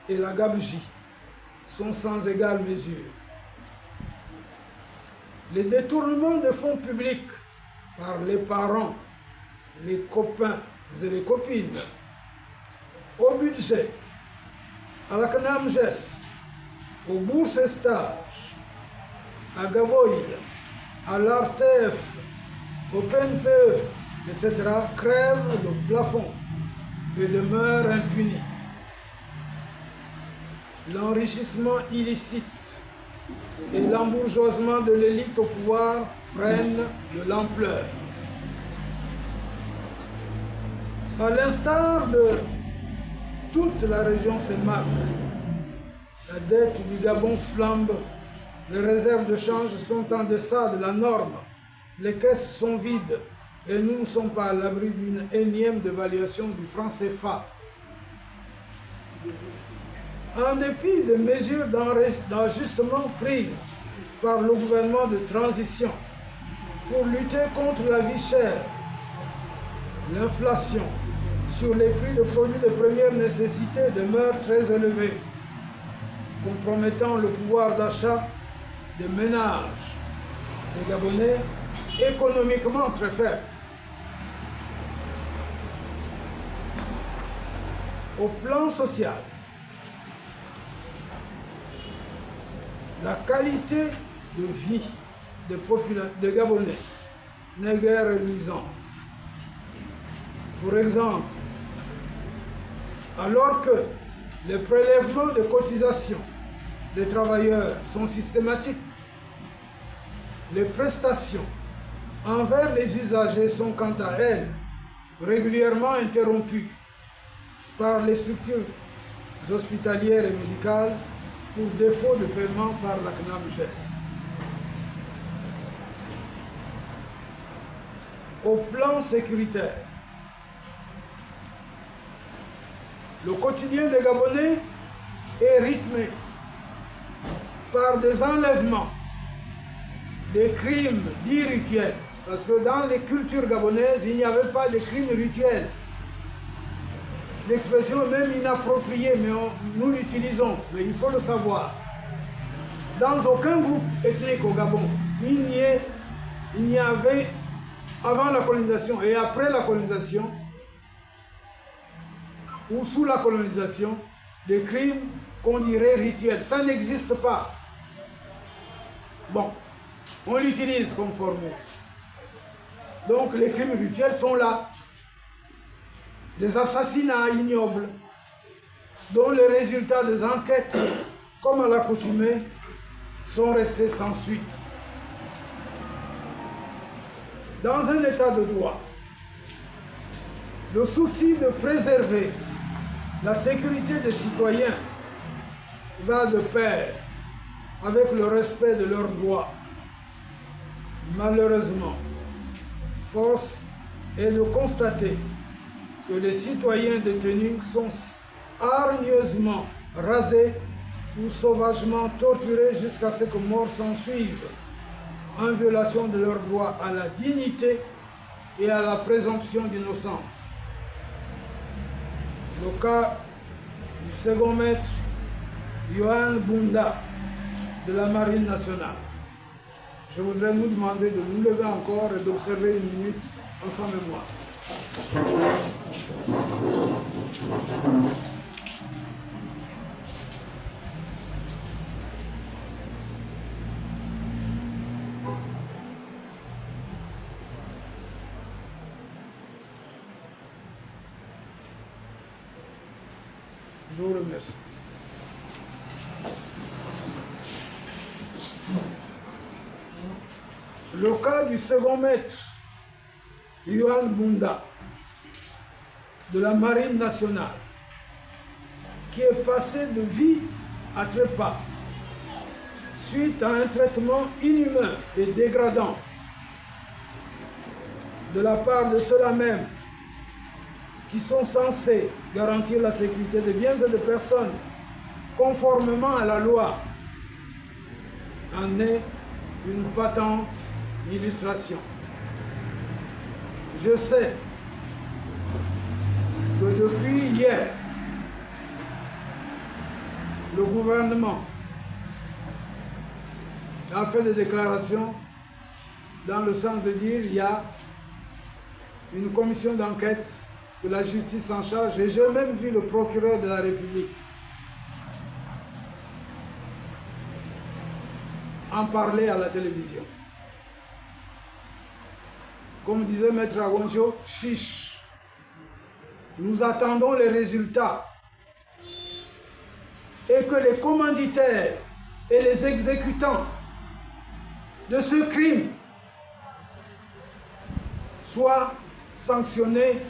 et la gabegie sont sans égale mesure. Les détournements de fonds publics par les parents, les copains et les copines au budget, à la CNAMGES, aux bourses et stages, à Gaboïl, à l'ARTEF, au PNPE, etc., crèvent le plafond et demeurent impunis. L'enrichissement illicite et l'embourgeoisement de l'élite au pouvoir prennent de l'ampleur. À l'instar de toute la région CEMAC, la dette du Gabon flambe, les réserves de change sont en deçà de la norme, les caisses sont vides et nous ne sommes pas à l'abri d'une énième dévaluation du franc CFA. En dépit des mesures d'ajustement prises par le gouvernement de transition pour lutter contre la vie chère, l'inflation sur les prix de produits de première nécessité demeure très élevée, compromettant le pouvoir d'achat des ménages, des Gabonais économiquement très faibles. Au plan social, la qualité de vie des Gabonais n'est guère reluisante. Pour exemple, alors que les prélèvements de cotisations des travailleurs sont systématiques, les prestations envers les usagers sont quant à elles régulièrement interrompues par les structures hospitalières et médicales pour défaut de paiement par la CNAMGES. Au plan sécuritaire, le quotidien des Gabonais est rythmé par des enlèvements, des crimes dits rituels, parce que dans les cultures gabonaises, il n'y avait pas de crimes rituels. L'expression même inappropriée, mais nous l'utilisons, mais il faut le savoir. Dans aucun groupe ethnique au Gabon, il n'y avait, avant la colonisation et après la colonisation, ou sous la colonisation, des crimes qu'on dirait rituels. Ça n'existe pas. Bon, on l'utilise comme formule. Donc les crimes rituels sont là. Des assassinats ignobles, dont les résultats des enquêtes, comme à l'accoutumée, sont restés sans suite. Dans un état de droit, le souci de préserver la sécurité des citoyens va de pair avec le respect de leurs droits. Malheureusement, force est de constater que les citoyens détenus sont hargneusement rasés ou sauvagement torturés jusqu'à ce que mort s'en suive, en violation de leur droit à la dignité et à la présomption d'innocence. Le cas du second maître Yohan Bunda de la Marine nationale. Je voudrais nous demander de nous lever encore et d'observer une minute en sa mémoire. Je vous remercie. Le cas du second maître, Yohan Bunda, de la Marine nationale, qui est passé de vie à trépas suite à un traitement inhumain et dégradant de la part de ceux-là même qui sont censés garantir la sécurité des biens et des personnes conformément à la loi, en est une patente illustration. Je sais que depuis hier, le gouvernement a fait des déclarations dans le sens de dire qu'il y a une commission d'enquête que la justice en charge, et j'ai même vu le procureur de la République en parler à la télévision. Comme disait Maître Agonjo, chiche. Nous attendons les résultats et que les commanditaires et les exécutants de ce crime soient sanctionnés